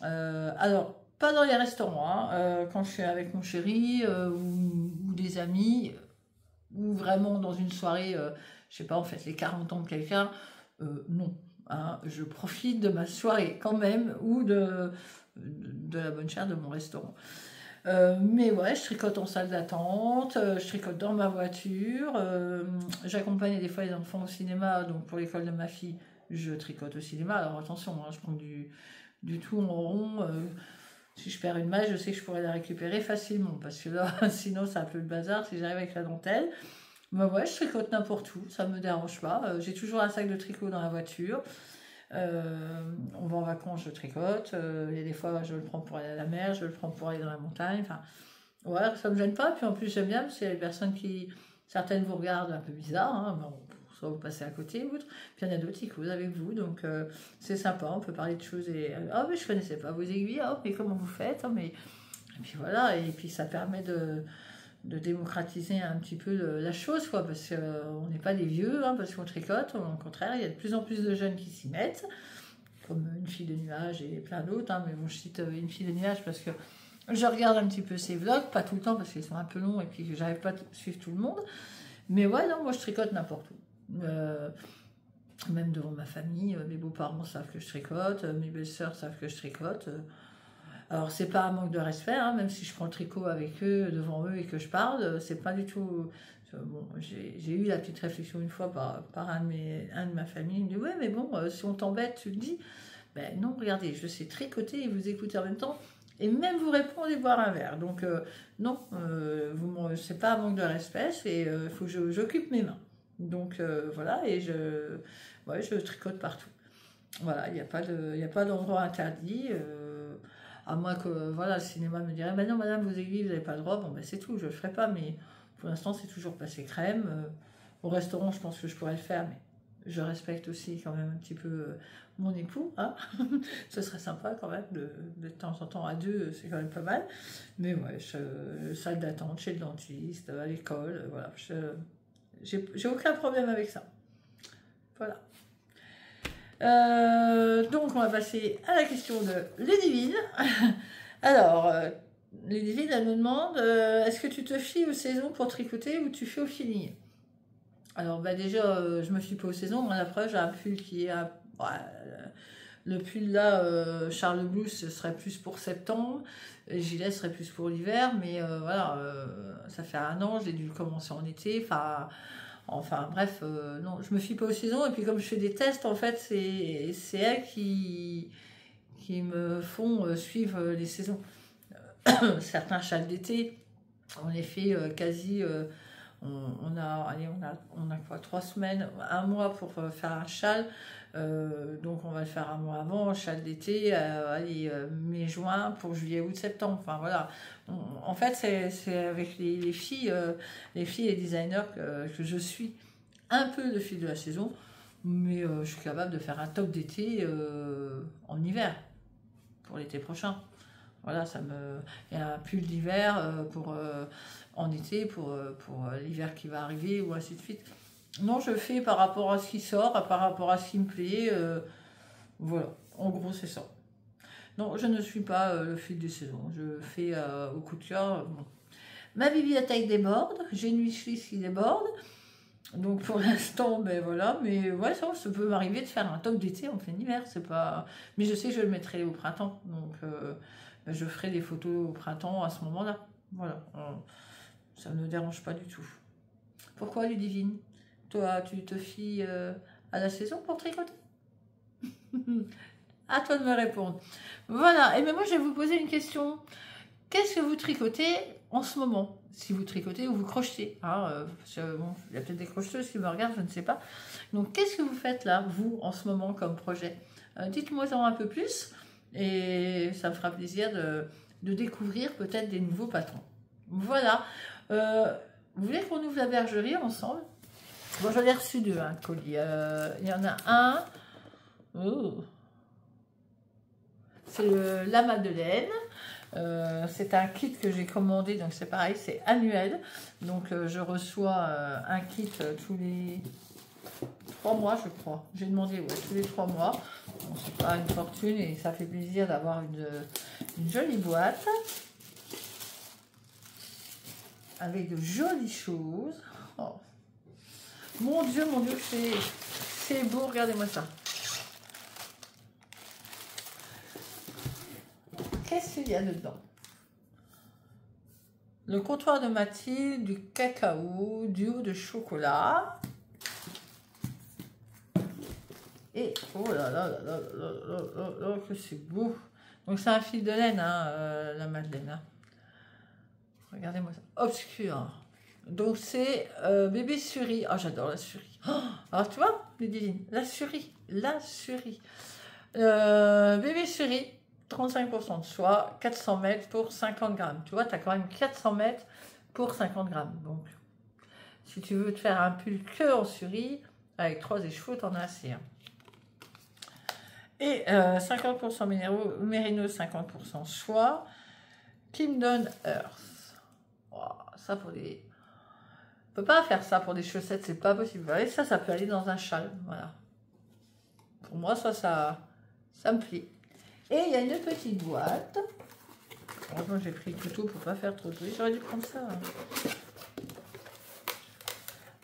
[SPEAKER 1] Alors, pas dans les restaurants, hein, quand je suis avec mon chéri ou des amis, ou vraiment dans une soirée, je sais pas, en fait, les 40 ans de quelqu'un, non. Hein, je profite de ma soirée quand même, ou de la bonne chère de mon restaurant. Mais ouais, je tricote en salle d'attente, je tricote dans ma voiture, j'accompagne des fois les enfants au cinéma, donc pour l'école de ma fille, je tricote au cinéma. Alors attention, hein, je prends du tout en rond. Si je perds une maille, je sais que je pourrais la récupérer facilement, parce que là, sinon c'est un peu le bazar si j'arrive avec la dentelle. Mais ouais, je tricote n'importe où, ça me dérange pas. J'ai toujours un sac de tricot dans la voiture. On va en vacances, je tricote. Il y a des fois, je le prends pour aller à la mer, je le prends pour aller dans la montagne. Enfin, ouais, ça me gêne pas. Puis en plus, j'aime bien parce qu'il y a des personnes qui Certaines vous regardent un peu bizarre, hein, bon, soit vous passez à côté, outre. Puis il y en a d'autres qui causent avec vous, donc c'est sympa, on peut parler de choses et ah mais je connaissais pas vos aiguilles, ah mais comment vous faites, ah, mais et puis voilà, et puis ça permet de démocratiser un petit peu la chose, quoi, parce qu'on n'est pas des vieux, hein, parce qu'on tricote, au contraire, il y a de plus en plus de jeunes qui s'y mettent, comme une fille de nuage et plein d'autres, hein, mais bon, je cite une fille de nuage parce que je regarde un petit peu ses vlogs, pas tout le temps parce qu'ils sont un peu longs et puis que j'arrive pas à suivre tout le monde, mais ouais, non, moi je tricote n'importe où. Même devant ma famille, mes beaux-parents savent que je tricote, mes belles-sœurs savent que je tricote. Alors, c'est pas un manque de respect, hein, même si je prends le tricot avec eux, devant eux et que je parle, c'est pas du tout. Bon, j'ai eu la petite réflexion une fois par un de ma famille, il me dit ouais, mais bon, si on t'embête, tu le dis. Ben non, regardez, je sais tricoter et vous écouter en même temps, et même vous répondre et boire un verre. Donc, non, c'est pas un manque de respect, il faut que j'occupe mes mains. Donc, voilà, et je tricote partout. Voilà, il n'y a pas d'endroit interdit. À moins que voilà, le cinéma me dirait ben non madame vos aiguilles vous n'avez pas le droit, bon ben c'est tout, je le ferai pas, mais pour l'instant c'est toujours passé crème. Au restaurant je pense que je pourrais le faire, mais je respecte aussi quand même un petit peu mon époux, hein. Ce serait sympa quand même de temps en temps à deux, c'est quand même pas mal, mais ouais, salle d'attente chez le dentiste, à l'école, voilà, j'ai aucun problème avec ça, voilà. Donc on va passer à la question de Ludivine. Alors, Ludivine, elle me demande est-ce que tu te fies aux saisons pour tricoter ou tu fais au feeling? Alors bah déjà, je me fie pas aux saisons. Moi, la preuve, j'ai un pull qui est le pull là, Charles Blue, ce serait plus pour septembre. Le gilet serait plus pour l'hiver, mais voilà, ça fait 1 an, j'ai dû commencer en été. Enfin bref, non, je me fie pas aux saisons. Et puis comme je fais des tests, en fait, c'est elles qui me font suivre les saisons. Certains châles d'été, on les fait quasi... on a quoi, 3 semaines, 1 mois pour faire un châle. Donc on va le faire 1 mois avant, châle d'été, mai, juin, pour juillet, août, septembre. Enfin voilà. En fait, c'est avec les filles et designers que je suis un peu le fil de la saison, mais je suis capable de faire un top d'été en hiver, pour l'été prochain. Voilà, il y a un pull d'hiver en été pour l'hiver qui va arriver, ou ainsi de suite. Non, je fais par rapport à ce qui sort, par rapport à ce qui me plaît. Voilà, en gros, c'est ça. Non, je ne suis pas le fil des saisons. Je fais au coup de cœur. Bon. Ma bibliothèque déborde. J'ai une wishlist qui déborde. Donc pour l'instant, ben voilà. Mais ouais, ça peut m'arriver de faire un top d'été en plein hiver. C'est pas... Mais je sais que je le mettrai au printemps. Donc ben, je ferai des photos au printemps à ce moment-là. Voilà. Ça ne me dérange pas du tout. Pourquoi, Ludivine? Toi, tu te fies à la saison pour tricoter? À toi de me répondre. Voilà, et bien moi je vais vous poser une question. Qu'est-ce que vous tricotez en ce moment? Si vous tricotez ou vous crochetez, hein, bon, il y a peut-être des crocheteuses qui me regardent, je ne sais pas. Donc qu'est-ce que vous faites là, vous, en ce moment, comme projet? Dites-moi en un peu plus, et ça me fera plaisir de découvrir peut-être des nouveaux patrons. Voilà. Vous voulez qu'on ouvre la bergerie ensemble? Bon, j'en ai reçu 2, hein, de colis. Il y en a un. Oh. C'est la Madeleine. C'est un kit que j'ai commandé, donc c'est pareil, c'est annuel. Donc je reçois un kit tous les 3 mois, je crois. J'ai demandé, ouais, tous les 3 mois. Bon, c'est pas une fortune et ça fait plaisir d'avoir une jolie boîte avec de jolies choses. Oh. Mon Dieu, c'est beau, regardez-moi ça. Qu'est-ce qu'il y a dedans? Le comptoir de Mathilde, du cacao, du haut de chocolat. Et, oh là là là là là là là là, que c'est beau. Donc c'est un fil de laine, hein, la Madeleine. Hein. Regardez-moi ça. Obscur. Donc c'est bébé Suri. Oh, j'adore la Suri. Oh, alors tu vois, Ludivine, la Suri. La Suri. Bébé Suri. 35% de soie, 400 mètres pour 50 grammes. Tu vois, tu as quand même 400 mètres pour 50 grammes. Donc, Si tu veux te faire un pull que en suri, avec 3 écheveaux, t'en as assez. Hein. Et 50% mérino, 50% soie. Kingdom Earth. Wow, ça pour des... On peut pas faire ça pour des chaussettes, c'est pas possible. Vous voyez, ça peut aller dans un châle. Voilà. Pour moi, ça me plaît. Et il y a une petite boîte. Heureusement, j'ai pris le couteau pour pas faire trop de bruit. J'aurais dû prendre ça. Hein.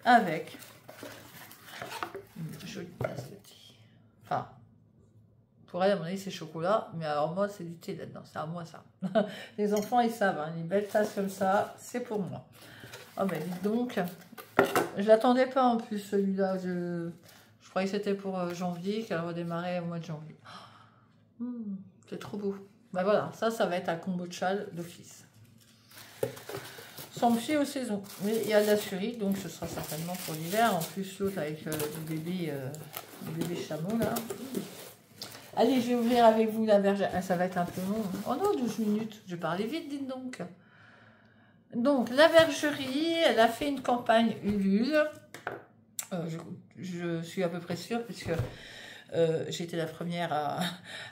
[SPEAKER 1] Avec une jolie tasse de thé. Enfin, pour elle, à mon avis, c'est chocolat. Mais alors, moi, c'est du thé là-dedans. C'est à moi, ça. Les enfants, ils savent. Hein, les belles tasses comme ça, c'est pour moi. Oh, mais dites donc. Je l'attendais pas en plus, celui-là. Je croyais que c'était pour janvier, qu'elle redémarrait au mois de janvier. C'est trop beau. Ben voilà, ça va être un combo de châle d'office. Sans me fier aux saisons. Mais il y a de la suri, donc ce sera certainement pour l'hiver. En plus, l'autre avec du bébé chameau, là. Allez, je vais ouvrir avec vous la bergère. Ah, ça va être un peu long. Oh non, 12 minutes. Je parlais vite, dites donc. Donc, la bergerie, elle a fait une campagne Ulule. Je suis à peu près sûre, puisque j'ai été la première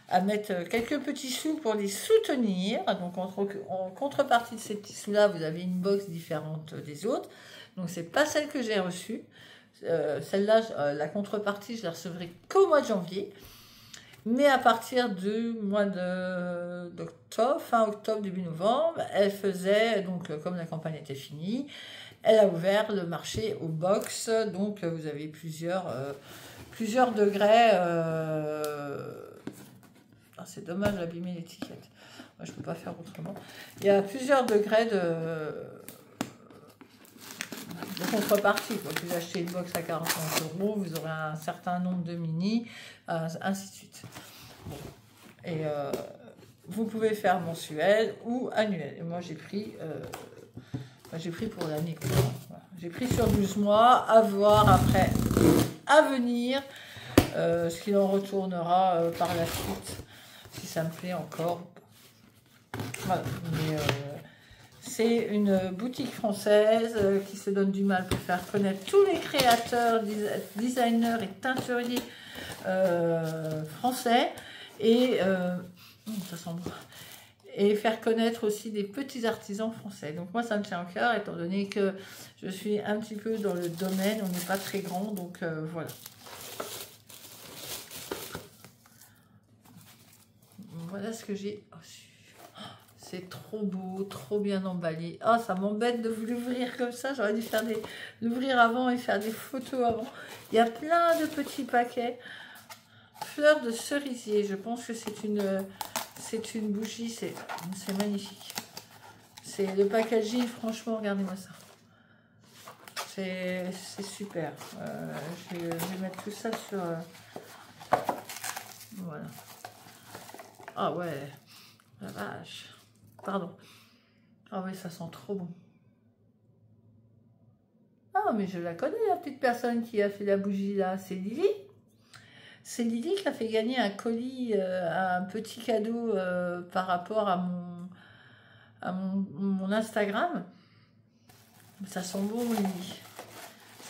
[SPEAKER 1] à mettre quelques petits sous pour les soutenir. Donc, en contrepartie de ces petits sous-là, vous avez une box différente des autres. Donc, c'est pas celle que j'ai reçue. Celle-là, la contrepartie, je la recevrai qu'au mois de janvier. Mais à partir du mois d'octobre, fin octobre, début novembre, elle faisait, donc comme la campagne était finie, elle a ouvert le marché aux box. Donc vous avez plusieurs degrés. Ah, c'est dommage d'abîmer l'étiquette. Moi, je ne peux pas faire autrement. Il y a plusieurs degrés de contrepartie. Si vous achetez une box à 49 €, vous aurez un certain nombre de mini, ainsi de suite. Bon. Et vous pouvez faire mensuel ou annuel. Et moi, j'ai pris pour l'année. Voilà. J'ai pris sur 12 mois, à voir après, à venir, ce qu'il en retournera par la suite, si ça me plaît encore. Voilà. Mais, c'est une boutique française qui se donne du mal pour faire connaître tous les créateurs, designers et teinturiers français et ça sent bon. Et faire connaître aussi des petits artisans français. Donc moi, ça me tient au cœur, étant donné que je suis un petit peu dans le domaine, on n'est pas très grand, donc voilà. Voilà ce que j'ai reçu. C'est trop beau, trop bien emballé. Ah, ça m'embête de vous l'ouvrir comme ça. J'aurais dû l'ouvrir avant et faire des photos avant. Il y a plein de petits paquets. Fleurs de cerisier. Je pense que c'est une bougie. C'est magnifique. C'est le packaging. Franchement, regardez-moi ça. C'est super. Je vais mettre tout ça sur... voilà. Ah ouais. La vache. Pardon. Ah oui, ça sent trop bon. Ah, mais je la connais, la petite personne qui a fait la bougie là. C'est Lily. C'est Lily qui a fait gagner un colis, un petit cadeau par rapport à mon Instagram. Ça sent bon, Lily.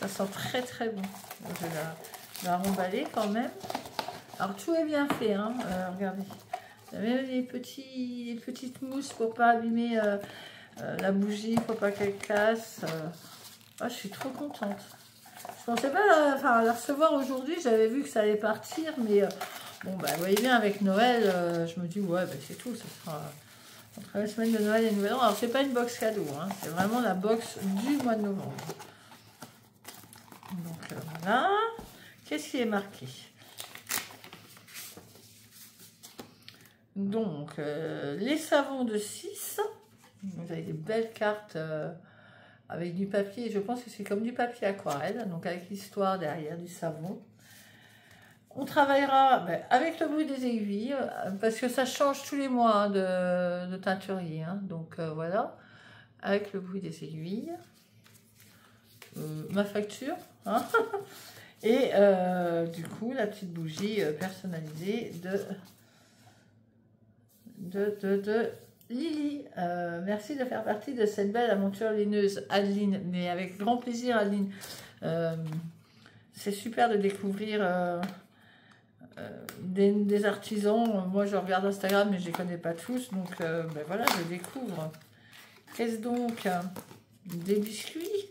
[SPEAKER 1] Ça sent très très bon. Je vais la remballer quand même. Alors, tout est bien fait, hein. Regardez. Il y a même des petites mousses pour pas abîmer la bougie, pour pas qu'elle casse. Ah, je suis trop contente. Je pensais pas la recevoir aujourd'hui. J'avais vu que ça allait partir, mais bon, bah, vous voyez bien, avec Noël, je me dis, ouais, bah, c'est tout. Ça sera entre la semaine de Noël et Nouvel An. Alors, c'est pas une box cadeau, hein, c'est vraiment la box du mois de novembre. Donc, voilà. Qu'est-ce qui est marqué ? Donc, les savons de 6. Vous avez des belles cartes avec du papier. Je pense que c'est comme du papier aquarelle. Donc, avec l'histoire derrière du savon. On travaillera avec le bruit des aiguilles. Parce que ça change tous les mois hein, de teinturier. Hein. Donc, voilà. Avec le bruit des aiguilles. Ma facture. Hein. Et du coup, la petite bougie personnalisée de Lily, merci de faire partie de cette belle aventure lineuse, Adeline, mais avec grand plaisir, Adeline. C'est super de découvrir des artisans. Moi, je regarde Instagram, mais je ne les connais pas tous, donc ben voilà, je découvre. Qu'est-ce donc? Des biscuits?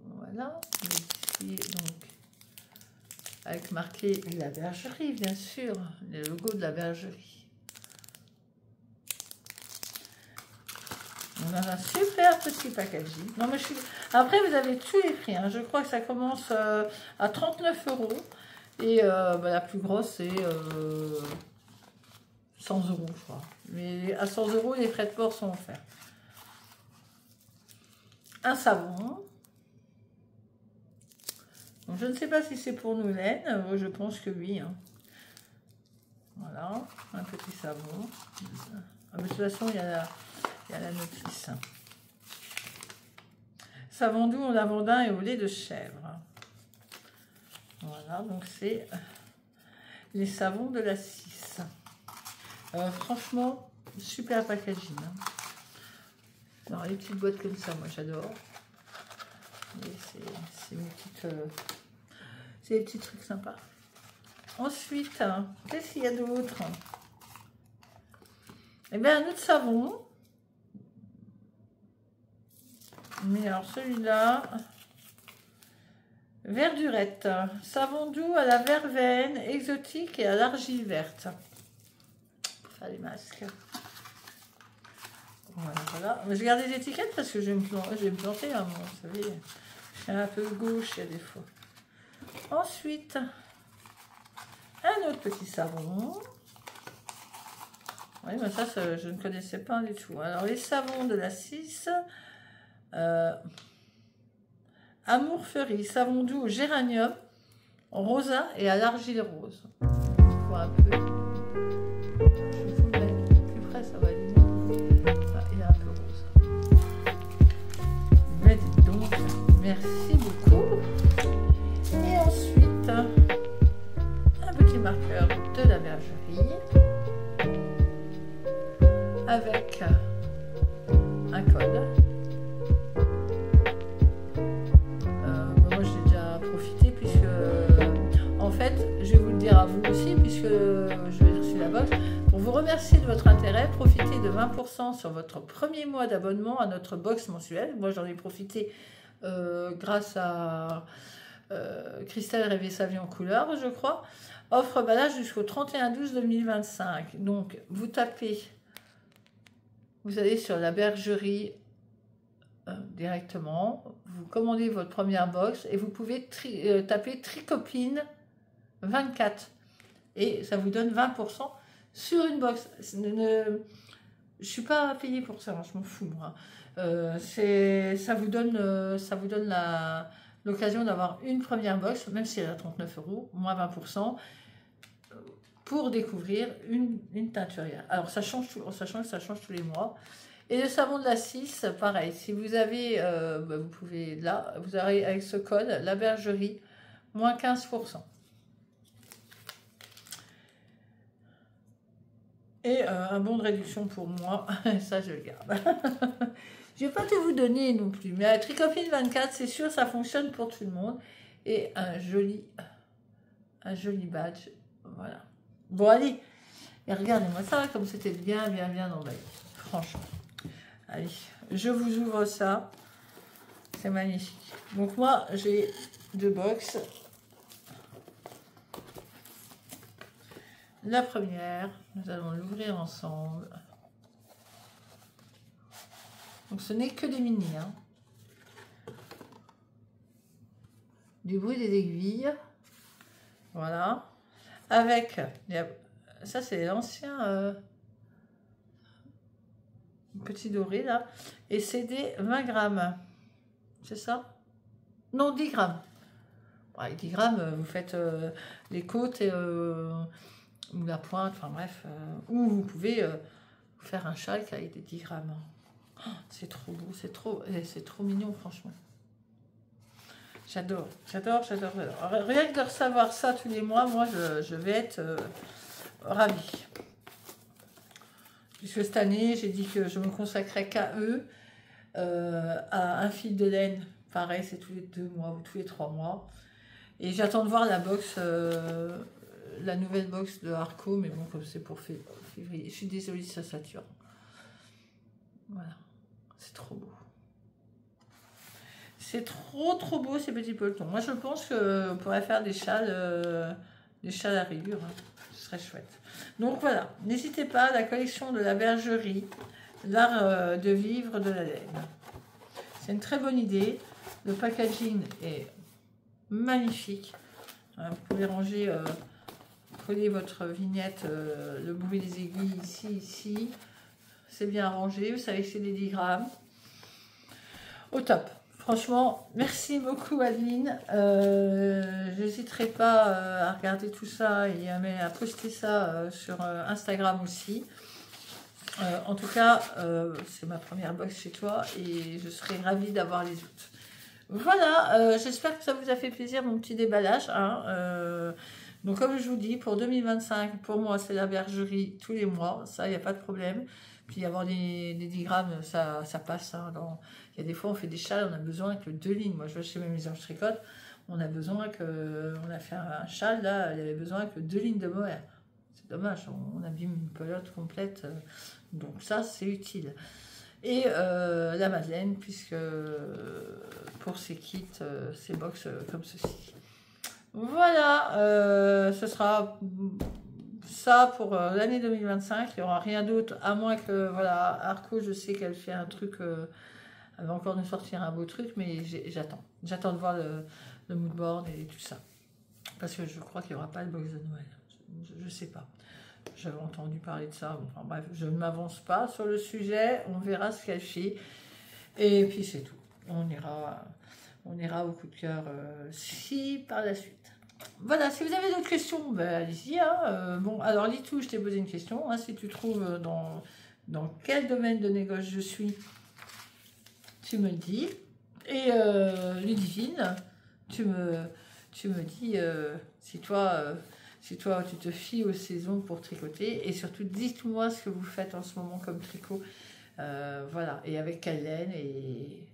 [SPEAKER 1] Voilà, ici, donc, avec marqué la bergerie, bien sûr, le logo de la bergerie. On a un super petit packaging. Non, mais après, vous avez tous les prix, hein. Je crois que ça commence à 39 € et bah, la plus grosse, c'est 100 €, je crois. Mais à 100 €, les frais de port sont offerts. Un savon. Donc, je ne sais pas si c'est pour nos laines, je pense que oui. Hein. Voilà, un petit savon. Ah, de toute façon, il y a la notice. Savon doux au lavandin et au lait de chèvre. Voilà, donc c'est les savons de la 6. Franchement, super packaging. Hein. Alors, les petites boîtes comme ça, moi j'adore. C'est mes petites... c'est des petits trucs sympas. Ensuite, qu'est-ce qu'il y a d'autre? Eh bien, un autre savon. Mais alors, celui-là... Verdurette. Savon doux à la verveine, exotique et à l'argile verte. Pour faire les masques. Voilà. Je garde les étiquettes parce que je vais me planter. Hein, moi, vous savez, je suis un peu gauche, il y a des fois. Ensuite, un autre petit savon. Oui, mais ça, je ne connaissais pas du tout. Alors, les savons de la 6. Amour Feury, savon doux au géranium, rosa et à l'argile rose. On voit un peu. Je vous le mets plus près, ça va aller mieux. Ah, il est un peu rose. Mais dites donc, merci beaucoup. Et ensuite, un petit marqueur de la bergerie avec un code. Moi, j'ai déjà profité puisque, en fait, je vais vous le dire à vous aussi, puisque je vais reçu la box. Pour vous remercier de votre intérêt, profitez de 20% sur votre premier mois d'abonnement à notre box mensuelle. Moi, j'en ai profité grâce à Christelle Rêver sa vie en couleur, je crois. Offre balade jusqu'au 31/12/2025. Donc, vous tapez, vous allez sur la bergerie directement, vous commandez votre première box et vous pouvez taper Tricopine 24 et ça vous donne 20% sur une box. Je suis pas payée pour ça, je m'en fous moi. Ça vous donne l'occasion d'avoir une première box, même si elle est à 39 €, moins 20%, pour découvrir une teinturière. Alors ça change tous les mois. Et le savon de la 6, pareil, si vous avez, vous pouvez, là, vous avez avec ce code, la bergerie, moins 15%. Et un bon de réduction pour moi, ça je le garde. Je ne vais pas tout vous donner non plus, mais à Tricopine 24, c'est sûr, ça fonctionne pour tout le monde. Et un joli badge, voilà. Bon, allez, et regardez-moi ça, comme c'était bien emballé, franchement. Allez, je vous ouvre ça. C'est magnifique. Donc moi, j'ai 2 box. La première, nous allons l'ouvrir ensemble. Donc ce n'est que des mini. Hein. Du bruit des aiguilles. Voilà. Avec, ça c'est l'ancien... petit doré là, et c'est des 20 grammes, c'est ça? Non, 10 grammes. Ouais, 10 grammes, vous faites les côtes et, ou la pointe, enfin bref, ou vous pouvez faire un châle avec des 10 grammes. Oh, c'est trop beau, c'est trop mignon, franchement. J'adore, j'adore, j'adore, j'adore. Rien que de recevoir ça tous les mois, moi, je vais être ravie. Puisque cette année, j'ai dit que je me consacrais qu'à eux, à un fil de laine. Pareil, c'est tous les 2 mois ou tous les 3 mois. Et j'attends de voir la box, la nouvelle box de Arco, mais bon, comme c'est pour février. Je suis désolée si ça sature. Voilà, c'est trop beau. C'est trop beau ces petits pelotons. Moi, je pense qu'on pourrait faire des châles à rayures. Hein. Ce serait chouette. Donc voilà, n'hésitez pas, la collection de la bergerie, l'art de vivre de la laine. C'est une très bonne idée. Le packaging est magnifique. Vous pouvez ranger, coller votre vignette, le bruit des aiguilles ici. C'est bien rangé. Vous savez que c'est des 10 grammes. Au top. Franchement, merci beaucoup Adeline. J'hésiterai pas à regarder tout ça et à poster ça sur Instagram aussi. En tout cas, c'est ma première box chez toi et je serai ravie d'avoir les autres. Voilà, j'espère que ça vous a fait plaisir mon petit déballage. Hein. Donc comme je vous dis, pour 2025, pour moi c'est la bergerie tous les mois, ça il n'y a pas de problème. Puis avoir des 10 grammes, ça passe. Hein, il y a des fois on fait des châles, on a besoin que 2 lignes. Moi je vois chez mes maisons tricote, on a besoin que, on a fait un châle là, il y avait besoin que 2 lignes de mohair. C'est dommage, on abîme une pelote complète, donc ça c'est utile. Et la Madeleine, puisque pour ces kits, ces box comme ceci. Voilà, ce sera ça pour l'année 2025. Il n'y aura rien d'autre, à moins que, voilà, Arco, je sais qu'elle fait un truc, elle va encore nous sortir un beau truc, mais j'attends. J'attends de voir le mood board et tout ça. Parce que je crois qu'il n'y aura pas de box de Noël. Je ne sais pas. J'avais entendu parler de ça. Enfin bref, je ne m'avance pas sur le sujet. On verra ce qu'elle fait. Et puis c'est tout. On ira au coup de cœur si par la suite. Voilà, si vous avez d'autres questions, ben, allez-y. Hein. Bon, alors Litou, je t'ai posé une question. Hein, si tu trouves dans quel domaine de négoce je suis, tu me le dis. Et Ludivine, tu me dis si toi tu te fies aux saisons pour tricoter. Et surtout, dites-moi ce que vous faites en ce moment comme tricot. Voilà, et avec quelle laine. Et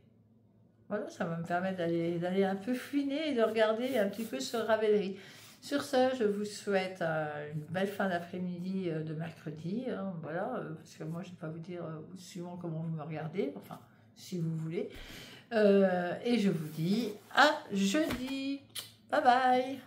[SPEAKER 1] voilà, ça va me permettre d'aller un peu fouiner et de regarder un petit peu ce Ravelry. Sur ce, je vous souhaite une belle fin d'après-midi de mercredi. Hein, voilà, parce que moi, je ne vais pas vous dire suivant comment vous me regardez. Enfin, si vous voulez. Et je vous dis à jeudi. Bye bye.